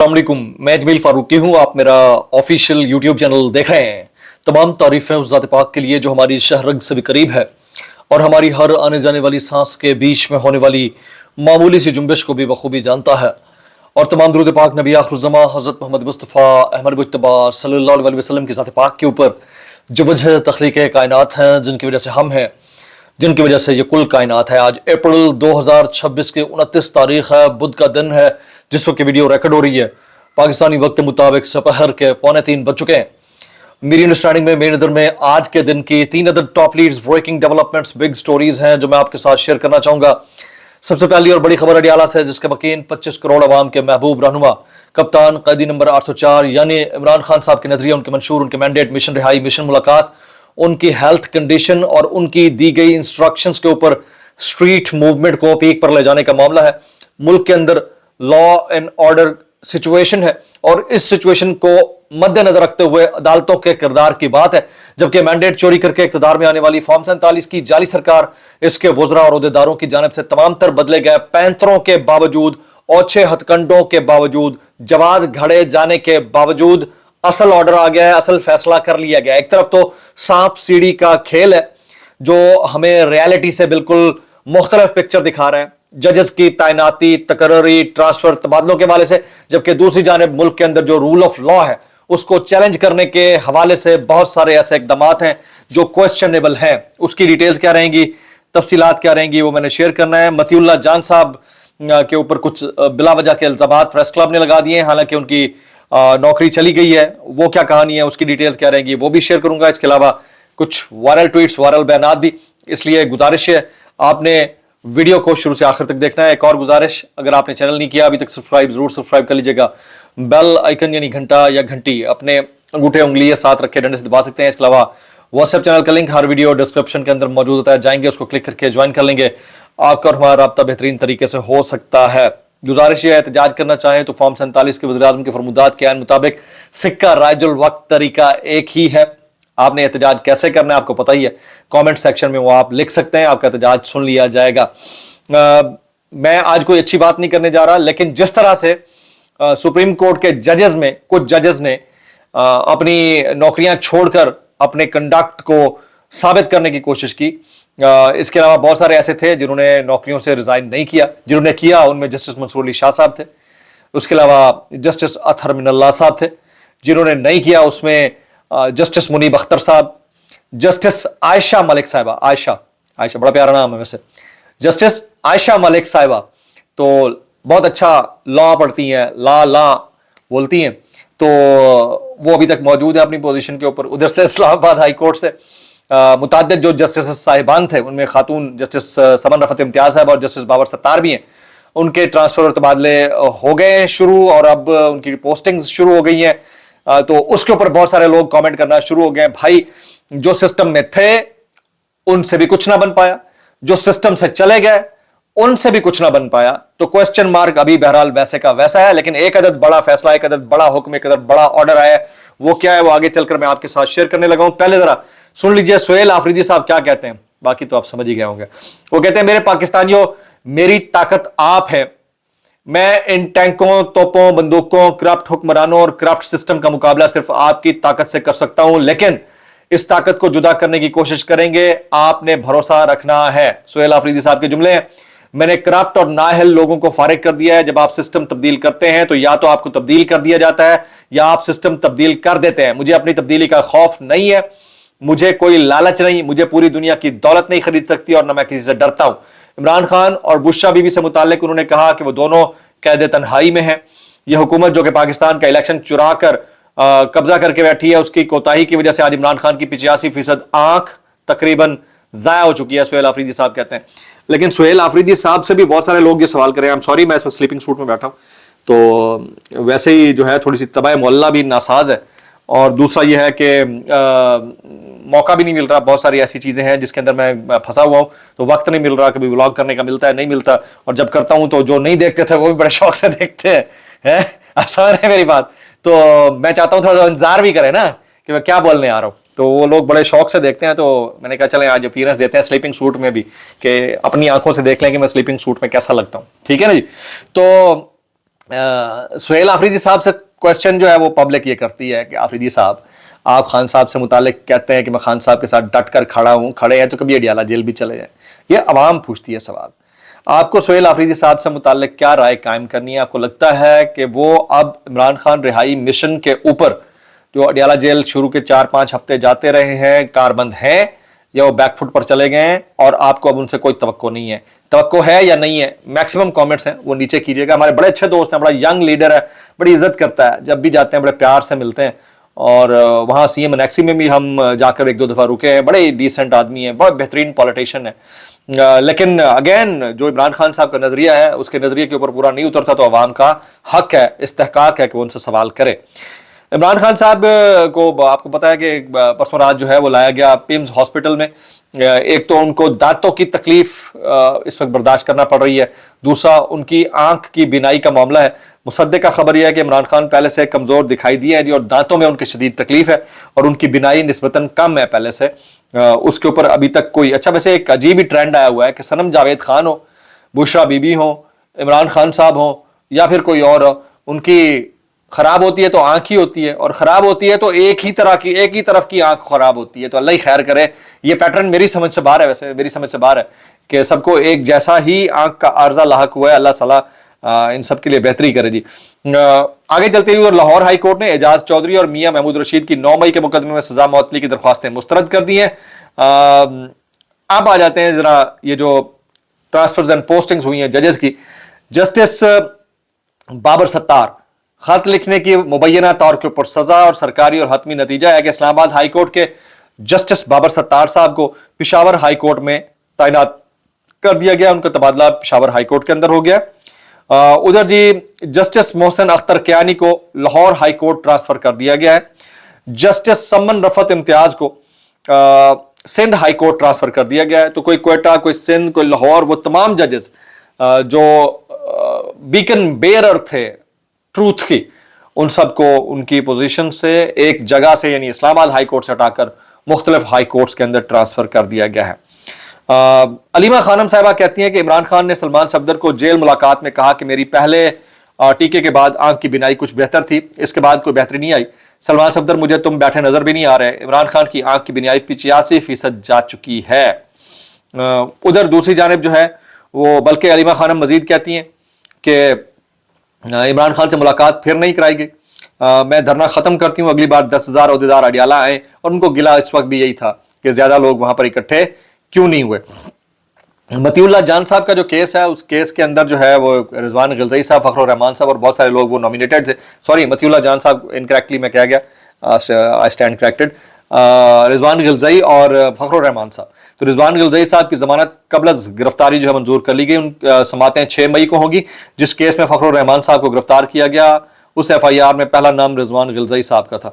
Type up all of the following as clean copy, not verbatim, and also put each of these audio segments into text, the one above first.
अस्सलामुअलैकुम, मैं जमील फारूकी हूँ। आप मेरा ऑफिशियल यूट्यूब चैनल देख रहे हैं। तमाम तारीफें उस ज़ात पाक के लिए जो हमारी शहरग से भी करीब है और हमारी हर आने जाने वाली सांस के बीच में होने वाली मामूली सी जुम्बिश को भी बखूबी जानता है। और तमाम दुरूद पाक नबी आखिरुज़्ज़मा हज़रत मोहम्मद मुस्तफ़ा अहमद मुज्तबा सल्लल्लाहु अलैहि वसल्लम की ज़ात पाक के ऊपर जो वजह तख्लीक़ कायनात हैं, जिनकी वजह से हम हैं, जिनकी वजह से ये कुल कायनात है। आज अप्रैल 2026 की 29 तारीख है, बुध का दिन है जिस वक्त वीडियो रिकॉर्ड हो रही है। पाकिस्तानी वक्त के मुताबिक सपहर के 2:45 बज चुके हैं। मेरी अंडरस्टैंडिंग में, मेरी नज़र में आज के दिन की 3 other top leads, breaking developments, big stories हैं जो मैं आपके साथ शेयर करना चाहूँगा। सबसे पहली और बड़ी खबर अडियाला से, जिसके मकीन 25 करोड़ अवाम के महबूब रहनुमा कप्तान कैदी नंबर 804 यानी इमरान खान साहब के नजरिए, उनके मंशूर, उनके मैंडेट, मिशन रिहाई, मिशन मुलाकात, उनकी हेल्थ कंडीशन और उनकी दी गई इंस्ट्रक्शंस के ऊपर स्ट्रीट मूवमेंट को पीक पर ले जाने का मामला है। मुल्क के अंदर लॉ एंड ऑर्डर सिचुएशन है और इस सिचुएशन को मद्देनजर रखते हुए अदालतों के किरदार की बात है। जबकि मैंडेट चोरी करके इक़्तिदार में आने वाली फॉर्म 47 की जाली सरकार, इसके वज़रा और ओहदेदारों की जानिब से तमाम तर बदले गए पैंतरों के बावजूद, ओछे हथकंडों के बावजूद, जवाज घड़े जाने के बावजूद असल ऑर्डर आ गया है, असल फैसला कर लिया गया है। एक तरफ तो सांप सीढ़ी का खेल है जो हमें रियलिटी से बिल्कुल मुख्तलिफ पिक्चर दिखा रहा है, जजेस की तैनाती, तकर्री, ट्रांसफर, तबादलों के हवाले से, जबकि दूसरी जानिब मुल्क के अंदर जो रूल ऑफ लॉ है उसको चैलेंज करने के हवाले से बहुत सारे ऐसे इकदाम हैं जो क्वेश्चनेबल हैं। उसकी डिटेल्स क्या रहेंगी, तफसीलात क्या रहेंगी, वो मैंने शेयर करना है। मतीउल्लाह जान साहब के ऊपर कुछ बिला वजह के इल्जाम प्रेस क्लब ने लगा दिए हैं, हालांकि उनकी नौकरी चली गई है। वो क्या कहानी है, उसकी डिटेल्स क्या रहेंगी, वो भी शेयर करूंगा। इसके अलावा कुछ वायरल ट्वीट्स, वायरल बयानात भी, इसलिए गुजारिश है आपने वीडियो को शुरू से आखिर तक देखना है। एक और गुजारिश, अगर आपने चैनल नहीं किया अभी तक, सब्सक्राइब जरूर सब्सक्राइब कर लीजिएगा। बेल आइकन यानी घंटा या घंटी अपने अंगूठे उंगली साथ रखे डंडे से दबा सकते हैं। इसके अलावा व्हाट्सएप चैनल का लिंक हर वीडियो डिस्क्रिप्शन के अंदर मौजूद होता है, जाएंगे उसको क्लिक करके ज्वाइन कर लेंगे। आपका और हमारा राब्ता बेहतरीन तरीके से हो सकता है। गुजारिश है, एहतजाज करना चाहें तो फॉर्म 47 के वज़ीर-ए-आज़म के फरमुदात के मुताबिक सिक्का राजुल वक्त तरीका एक ही है। आपने एहतजाज कैसे करना है आपको पता ही है, कमेंट सेक्शन में वो आप लिख सकते हैं, आपका एहतजाज सुन लिया जाएगा। मैं आज कोई अच्छी बात नहीं करने जा रहा, लेकिन जिस तरह से सुप्रीम कोर्ट के जजेस में कुछ जजेस ने अपनी नौकरियां छोड़कर अपने कंडक्ट को साबित करने की कोशिश की, इसके अलावा बहुत सारे ऐसे थे जिन्होंने नौकरियों से रिजाइन नहीं किया। जिन्होंने किया उनमें जस्टिस मंसूर अली शाह साहब थे, उसके अलावा जस्टिस अतहर मिनल्लाह साहब थे। जिन्होंने नहीं किया उसमें जस्टिस मुनीब अख्तर साहब, जस्टिस आयशा मलिक साहिबा, आयशा बड़ा प्यारा नाम है वैसे, जस्टिस आयशा मलिक साहिबा तो बहुत अच्छा लॉ पढ़ती हैं, ला बोलती हैं, तो वो अभी तक मौजूद है अपनी पोजीशन के ऊपर। उधर से इस्लामाबाद हाई कोर्ट से मुतअद्दिद जो जस्टिस साहिबान थे, उनमें खातून जस्टिस समन रफत इम्तियाज साहब और जस्टिस बाबर सत्तार भी हैं। उनके ट्रांसफर और तबादले हो गए शुरू और अब उनकी पोस्टिंग्स शुरू हो गई हैं। तो उसके ऊपर बहुत सारे लोग कमेंट करना शुरू हो गए, भाई जो सिस्टम में थे उनसे भी कुछ ना बन पाया, जो सिस्टम से चले गए उनसे भी कुछ ना बन पाया। तो क्वेश्चन मार्क अभी बहरहाल वैसे का वैसा है, लेकिन एक अदद बड़ा फैसला, एक अदद बड़ा हुक्म, एक अदद बड़ा ऑर्डर आया है। वो क्या है वो आगे चलकर मैं आपके साथ शेयर करने लगा हूं। पहले जरा सुन लीजिए सुहेल आफरीदी साहब क्या कहते हैं, बाकी तो आप समझ ही गए होंगे। वो कहते हैं, मेरे पाकिस्तानियों, मेरी ताकत आप है। मैं इन टैंकों, तोपों, बंदूकों, करप्ट हुक्मरानों और करप्ट सिस्टम का मुकाबला सिर्फ आपकी ताकत से कर सकता हूं, लेकिन इस ताकत को जुदा करने की कोशिश करेंगे, आपने भरोसा रखना है। सुहेल आफरीदी साहब के जुमले हैं। मैंने करप्ट और नाअहल लोगों को फारिग कर दिया है। जब आप सिस्टम तब्दील करते हैं तो या तो आपको तब्दील कर दिया जाता है या आप सिस्टम तब्दील कर देते हैं। मुझे अपनी तब्दीली का खौफ नहीं है, मुझे कोई लालच नहीं, मुझे पूरी दुनिया की दौलत नहीं खरीद सकती और न मैं किसी से डरता हूं। इमरान खान और बुशरा बीबी से मुताल्लिक उन्होंने कहा कि वो दोनों कैद तन्हाई में हैं। यह हुकूमत जो कि पाकिस्तान का इलेक्शन चुरा कर कब्जा करके बैठी है, उसकी कोताही की वजह से आज इमरान खान की 85% आंख तकरीबन जाया हो चुकी है, सुहेल आफरीदी साहब कहते हैं। लेकिन सुहेल आफरीदी साहब से भी बहुत सारे लोग ये सवाल करें, आई एम सॉरी मैं इस वक्त स्लीपिंग सूट में बैठा हूं, तो वैसे ही जो है थोड़ी सी तबाह मोहल्ला भी नासाज है, और दूसरा ये है कि मौका भी नहीं मिल रहा। बहुत सारी ऐसी चीजें हैं जिसके अंदर मैं फंसा हुआ हूं, तो वक्त नहीं मिल रहा, कभी व्लॉग करने का मिलता है, नहीं मिलता, और जब करता हूं तो जो नहीं देखते थे वो भी बड़े शौक से देखते हैं। आसान है मेरी बात, तो मैं चाहता हूं थोड़ा इंतजार भी करें ना कि मैं क्या बोलने आ रहा हूं, तो वो लोग बड़े शौक से देखते हैं। तो मैंने कहा चलें आज अपीयरेंस देते हैं स्लीपिंग सूट में भी, कि अपनी आंखों से देख लें कि मैं स्लीपिंग सूट में कैसा लगता हूं। ठीक है ना जी। तो सुहेल आफरीदी साहब से क्वेश्चन जो है वो पब्लिक ये करती है कि आफरीदी साहब, आप खान साहब से मुतालिक कहते हैं कि मैं खान साहब के साथ डट कर खड़ा हूँ, खड़े हैं तो कभी अडियाला जेल भी चले जाएं। ये अवाम पूछती है सवाल। आपको सुहेल आफरीदी साहब से मुतालिक क्या राय कायम करनी है? आपको लगता है कि वो अब इमरान खान रिहाई मिशन के ऊपर जो अडियाला जेल शुरू के 4-5 हफ्ते जाते रहे हैं कारबंद हैं, या वो बैकफुट पर चले गए हैं और आपको अब उनसे कोई तवक्को नहीं है? तवक्को है या नहीं है? मैक्सिमम कमेंट्स हैं वो नीचे कीजिएगा। हमारे बड़े अच्छे दोस्त हैं, बड़ा यंग लीडर है, बड़ी इज्जत करता है, जब भी जाते हैं बड़े प्यार से मिलते हैं। और वहाँ CM एनेक्सी में भी हम जाकर 1-2 दफ़ा रुके हैं। बड़े डिसेंट आदमी है, बहुत बेहतरीन पॉलिटिशियन है। लेकिन अगेन जो इमरान खान साहब का नज़रिया है उसके नज़रिए के ऊपर पूरा नहीं उतरता, तो अवाम का हक है, इस्तेहकाक है कि वो उनसे सवाल करे। इमरान खान साहब को आपको पता है कि परसों रात जो है वो लाया गया पिम्स हॉस्पिटल में। एक तो उनको दांतों की तकलीफ इस वक्त बर्दाश्त करना पड़ रही है, दूसरा उनकी आंख की बिनाई का मामला है। मुसद्दिक का खबर यह है कि इमरान खान पहले से कमजोर दिखाई दिए हैं जी, और दांतों में उनकी शदीद तकलीफ है और उनकी बिनाई निस्बतन कम है पहले से। उसके ऊपर अभी तक कोई अच्छा, वैसे एक अजीब ही ट्रेंड आया हुआ है कि सनम जावेद खान हो, बुशरा बीबी हो, इमरान खान साहब हो या फिर कोई और हो, उनकी खराब होती है तो आंख ही होती है, और खराब होती है तो एक ही तरफ की आंख खराब होती है। तो अल्लाह ही खैर करे। ये पैटर्न मेरी समझ से बाहर है, वैसे मेरी समझ से बाहर है कि सबको एक जैसा ही आंख का आर्जा लाहक हुआ है। अल्लाह ताला इन सब के लिए बेहतरी करे जी। आगे चलते हुए लाहौर हाई कोर्ट ने एजाज चौधरी और मियां महमूद रशीद की 9 मई के मुकदमे में सजा मुअत्तली की दरख्वास्तें मुस्तरद कर दी हैं। अब आ जाते हैं जरा ये जो ट्रांसफर्स एंड पोस्टिंग्स हुई हैं जजेस की। जस्टिस बाबर सत्तार, खत लिखने की मुबैना तौर के ऊपर सजा और सरकारी और हतमी नतीजा है कि इस्लामाबाद हाई कोर्ट के जस्टिस बाबर सत्तार साहब को पिशावर हाई कोर्ट में तैनात कर दिया गया। उनका तबादला पिशावर हाई कोर्ट के अंदर हो गया। उधर जी जस्टिस मोहसिन अख्तर कियानी को लाहौर हाई कोर्ट ट्रांसफर कर दिया गया है। जस्टिस समन रफत इम्तियाज को सिंध हाई कोर्ट ट्रांसफर कर दिया गया है। तो कोई क्वेटा, कोई सिंध, कोई लाहौर, वो तमाम जजेस जो बीकन बेयरर थे ट्रूथ की, उन सबको उनकी पोजीशन से एक जगह से यानी इस्लामाबाद हाई कोर्ट से हटाकर मुख्तलिफ हाई कोर्ट्स के अंदर ट्रांसफर कर दिया गया है। अलीमा खानम साहिबा कहती हैं कि इमरान खान ने सलमान सफदर को जेल मुलाकात में कहा कि मेरी पहले टीके के बाद आंख की बिनाई कुछ बेहतर थी, इसके बाद कोई बेहतरी नहीं आई। सलमान सफदर, मुझे तुम बैठे नजर भी नहीं आ रहे। इमरान खान की आंख की बिनाई 85% जा चुकी है। उधर दूसरी जानिब जो है वो बल्कि अलीमा खानम मजीद कहती हैं कि इमरान खान से मुलाकात फिर नहीं कराई गई। मैं धरना खत्म करती हूँ, अगली बार 10,000 अहदेदार अडियाला आए। और उनको गिला इस वक्त भी यही था कि ज्यादा लोग वहां पर इकट्ठे क्यों नहीं हुए। मतीउल्लाह जान साहब का जो केस है, उस केस के अंदर जो है वो रिजवान गिलज़ई साहब, फखरुर रहमान साहब और बहुत सारे लोग वो नॉमिनेटेड थे। सॉरी, मतीउल्लाह जान साहब इनकरेक्टली मैं कह गया, आई स्टैंड करेक्टेड। रिजवान गिलज़ई और फखरुर रहमान साहब। तो रिजवान गिलज़ई साहब की जमानत कबल गिरफ्तारी जो है मंजूर कर ली गई। उन समातें 6 मई को होगी। जिस केस में फखरुर रहमान साहब को गिरफ्तार किया गया उस FIR में पहला नाम रिजवान गिलज़ई साहब का था।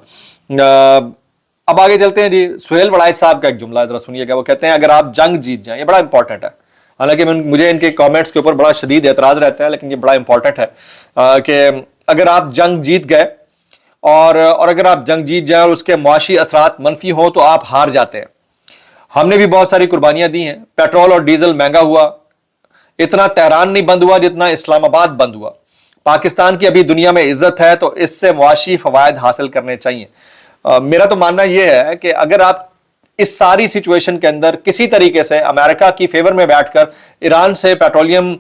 अब आगे चलते हैं जी। सुहेल वड़ाइच साहब का एक जुमला जरा सुनिएगा। वो कहते हैं अगर आप जंग जीत जाएं, ये बड़ा इंपॉर्टेंट है, हालांकि मुझे इनके कमेंट्स के ऊपर बड़ा शदीद एतराज रहता है, लेकिन ये बड़ा इंपॉर्टेंट है कि अगर आप जंग जीत गए और अगर आप जंग जीत जाए और उसके मुआशी असरात मनफी हो तो आप हार जाते हैं। हमने भी बहुत सारी कुर्बानियां दी हैं। पेट्रोल और डीजल महंगा हुआ, इतना तेहरान नहीं बंद हुआ जितना इस्लामाबाद बंद हुआ। पाकिस्तान की अभी दुनिया में इज्जत है तो इससे मुआशी फवायद हासिल करने चाहिए। मेरा तो मानना यह है कि अगर आप इस सारी सिचुएशन के अंदर किसी तरीके से अमेरिका की फेवर में बैठकर ईरान से पेट्रोलियम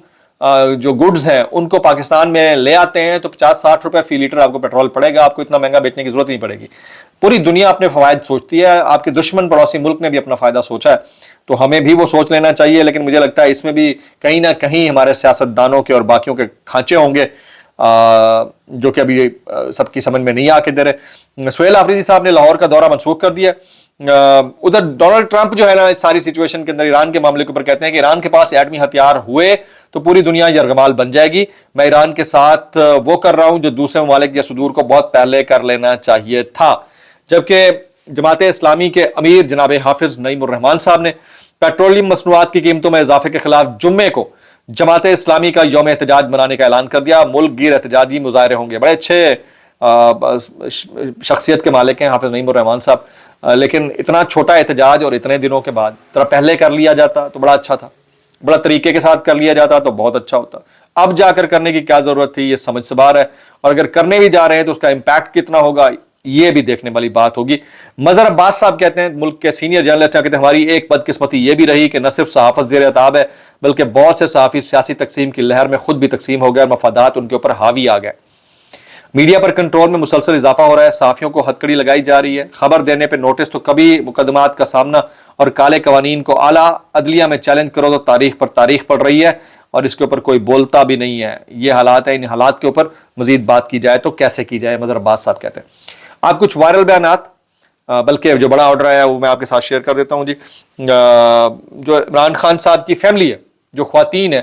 जो गुड्स हैं उनको पाकिस्तान में ले आते हैं तो 50-60 रुपए फी लीटर आपको पेट्रोल पड़ेगा। आपको इतना महंगा बेचने की जरूरत नहीं पड़ेगी। पूरी दुनिया अपने फवायद सोचती है। आपके दुश्मन पड़ोसी मुल्क ने भी अपना फायदा सोचा है, तो हमें भी वो सोच लेना चाहिए। लेकिन मुझे लगता है इसमें भी कहीं ना कहीं हमारे सियासतदानों के और बाकियों के खांचे होंगे जो कि अभी सबकी समझ में नहीं आके दे रहे। सुहेल आफरीदी साहब ने लाहौर का दौरा मनसूख कर दिया। उधर डोनाल्ड ट्रंप जो है ना इस सारी सिचुएशन के अंदर ईरान के मामले के ऊपर कहते हैं कि ईरान के पास एटमी हथियार हुए तो पूरी दुनिया यरगमाल बन जाएगी। मैं ईरान के साथ वो कर रहा हूं जो दूसरे ममालिक या सुदूर को बहुत पहले कर लेना चाहिए था। जबकि जमाते इस्लामी के अमीर जनाब हाफिज नईमुर रहमान साहब ने पेट्रोलियम मसनूआत की कीमतों में इजाफे के खिलाफ जुम्मे को जमाते इस्लामी का यौम एहतजाज मनाने का ऐलान कर दिया। मुल्क गिर एहतजाजी मुजाहरे होंगे। बड़े अच्छे शख्सियत के मालिक हैं हाफिज नईमुर रहमान साहब, लेकिन इतना छोटा एहतजाज और इतने दिनों के बाद जरा पहले कर लिया जाता तो बड़ा अच्छा था, बड़ा तरीके के साथ कर लिया जाता तो बहुत अच्छा होता। اب جا کر کرنے کی کیا ضرورت تھی, یہ سمجھ سے باہر ہے, اور اگر کرنے بھی جا رہے ہیں تو اس کا امپیکٹ کتنا ہوگا یہ بھی دیکھنے والی بات ہوگی. مظہر عباس صاحب کہتے ہیں, ملک کے سینئر جرنلسٹ کہتے ہیں, ہماری ایک بدقسمتی یہ بھی رہی کہ نہ صرف صحافت زیر عتاب ہے بلکہ بہت سے صحافی سیاسی تقسیم کی لہر میں خود بھی تقسیم ہو گئے اور مفادات ان کے اوپر حاوی آ گئے. میڈیا پر کنٹرول میں مسلسل اضافہ ہو رہا ہے, صحافیوں کو ہتکڑی لگائی جا رہی ہے, خبر دینے پہ نوٹس تو کبھی مقدمات کا سامنا اور کالے قوانین کو اعلیٰ عدلیہ میں چیلنج کرو تو تاریخ پر تاریخ پڑ رہی ہے اور اس کے اوپر کوئی بولتا بھی نہیں ہے. یہ حالات ہیں, ان حالات کے اوپر مزید بات کی جائے تو کیسے کی جائے, مظہر عباس صاحب کہتے ہیں. آپ کچھ وائرل بیانات, بلکہ جو بڑا آرڈر ہے وہ میں آپ کے ساتھ شیئر کر دیتا ہوں جی. جو عمران خان صاحب کی فیملی ہے, جو خواتین ہیں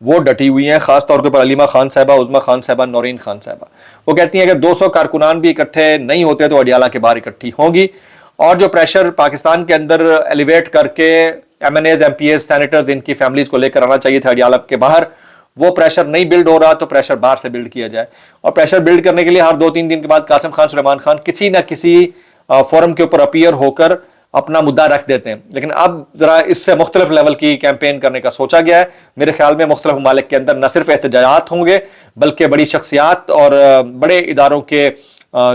وہ ڈٹی ہوئی ہیں, خاص طور پر علیمہ خان صاحبہ, عظمیٰ خان صاحبہ, نورین خان صاحبہ. وہ کہتی ہیں کہ 200 کارکنان بھی اکٹھے نہیں ہوتے تو اڈیالہ کے باہر اکٹھی ہوں گی, اور جو پریشر پاکستان کے اندر ایلیویٹ کر کے M N As, M P As, senators, ان کی فیملیز کو لے کر آنا چاہیے تھا اڈیالہ کے باہر, وہ پریشر نہیں بلڈ ہو رہا تو پریشر باہر سے بلڈ کیا جائے. اور پریشر بلڈ کرنے کے لیے ہر 2-3 دن کے بعد قاسم خان, سلیمان خان کسی نہ کسی فورم کے اوپر اپیئر ہو کر اپنا مدعا رکھ دیتے ہیں. لیکن اب ذرا اس سے مختلف لیول کی کیمپین کرنے کا سوچا گیا ہے. میرے خیال میں مختلف ممالک کے اندر نہ صرف احتجاجات ہوں گے بلکہ بڑی شخصیات اور بڑے اداروں کے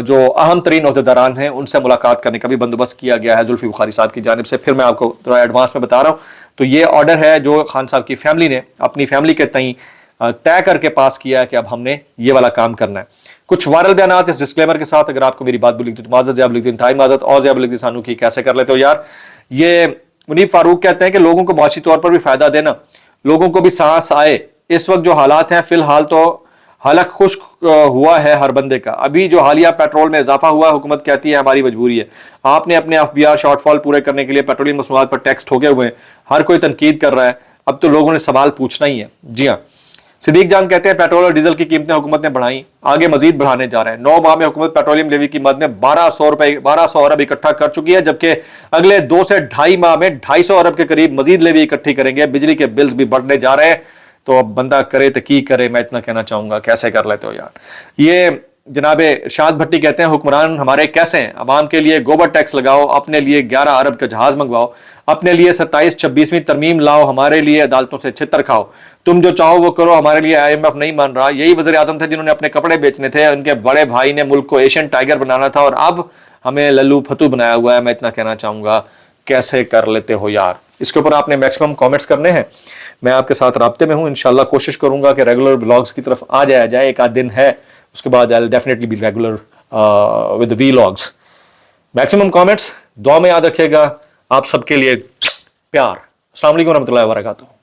جو اہم ترین عہدیداران ہیں ان سے ملاقات کرنے کا بھی بندوبست کیا گیا ہے زلفی بخاری صاحب کی جانب سے. پھر میں آپ کو ذرا ایڈوانس میں بتا رہا ہوں. تو یہ آرڈر ہے جو خان صاحب کی فیملی نے اپنی فیملی کے تئیں طے کر کے پاس کیا ہے کہ اب ہم نے یہ والا کام کرنا ہے. کچھ وائرل بیانات اس ڈسکلیمر کے ساتھ, اگر آپ کو میری بات بھی لکھتی تو معذرت, زیاب لکھتی انتہائی معذرت, اور زیاب لکھتی سانو کی کیسے کر لیتے ہو یار. یہ منیف فاروق کہتے ہیں کہ لوگوں کو معاشی طور پر بھی فائدہ دینا, لوگوں کو بھی سانس آئے. اس وقت جو حالات ہیں فی الحال تو حلق خشک ہوا ہے ہر بندے کا. ابھی جو حالیہ پیٹرول میں اضافہ ہوا ہے, حکومت کہتی ہے ہماری مجبوری ہے. آپ نے اپنے ایف بی آر شارٹ فال پورے کرنے کے لیے پیٹرولیم مصنوعات پر ٹیکس ٹھوکے ہوئے ہیں, ہر کوئی تنقید کر رہا ہے, اب تو لوگوں نے سوال پوچھنا ہی ہے. جی ہاں, صدیق جان کہتے ہیں پیٹرول اور ڈیزل کی قیمتیں حکومت نے بڑھائیں, آگے مزید بڑھانے جا رہے ہیں. 9 ماہ میں حکومت پیٹرولیم لیوی کی مد میں 1200 ارب اکٹھا کر چکی ہے, جبکہ اگلے 2 سے 2.5 ماہ میں 250 ارب کے قریب مزید لیوی اکٹھی کریں گے. بجلی کے بلز بھی بڑھنے جا رہے ہیں. تو اب بندہ کرے تو کی کرے, میں اتنا کہنا چاہوں گا. کیسے کر لیتے ہو یار. یہ جناب ارشاد بھٹی کہتے ہیں حکمران ہمارے کیسے ہیں, عوام کے لیے گوبر ٹیکس لگاؤ, اپنے لیے 11 ارب کا جہاز منگواؤ, اپنے لیے 27-26ویں ترمیم لاؤ, ہمارے لیے عدالتوں سے چھتر کھاؤ, تم جو چاہو وہ کرو, ہمارے لیے آئی ایم ایف نہیں مان رہا. یہی وزیر اعظم تھے جنہوں نے اپنے کپڑے بیچنے تھے, ان کے بڑے بھائی نے ملک کو ایشین ٹائیگر بنانا تھا, اور اب ہمیں للو پھتو بنایا ہوا ہے. میں اتنا کہنا چاہوں گا, کیسے کر لیتے ہو یار. اس کے اوپر آپ نے میکسیمم کامنٹس کرنے ہیں. میں آپ کے ساتھ رابطے میں ہوں, انشاءاللہ کوشش کروں گا کہ ریگولر بلاگز کی طرف آ جائے. ایک آدھ دن ہے, اس کے بعد I'll definitely be regular with the vlogs. Maximum comments دعا میں یاد رکھیے گا. آپ سب کے لیے پیار. السلام علیکم ورحمۃ اللہ وبرکاتہ.